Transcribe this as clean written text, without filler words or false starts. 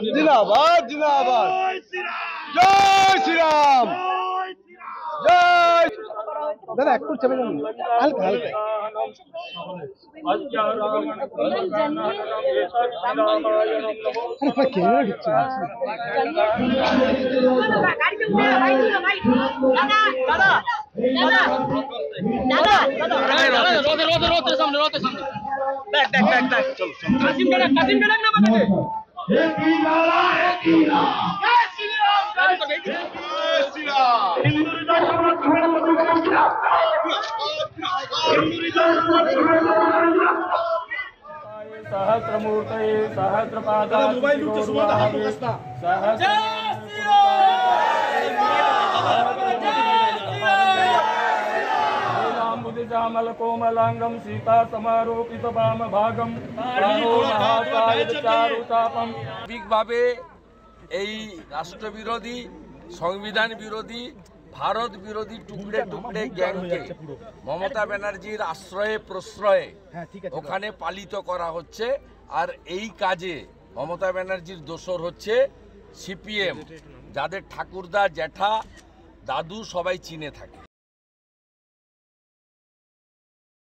जिंदाबाद जिंदाबाद जय श्री राम जय दादा একটু চেপে যান হালকা হালকা ক্যামেরা ঢুকছে रोते सामने बैक चलो कासिम का ना बताते एक ही नारा जय श्री राम जय श्री राम सहस्रमूर्तये सहस्रपादाय मोबाइल लूटे सुमता हाथ बसता जय श्री राम कोमलांगम सीता समारोपित वाम भागम ভাবে এই রাষ্ট্রবিরোধী সংবিধান বিরোধী ভারত বিরোধী টুকরে টুকরে গ্যাংকে মমতা ব্যানার্জির আশ্রয়ে প্রশ্রয়ে ওখানে পালিত করা হচ্ছে। আর এই কাজে মমতা ব্যানার্জির দোসর হচ্ছে সিপিএম, যাদের ঠাকুরদা জ্যাঠা দাদু সবাই চীনে থাকে।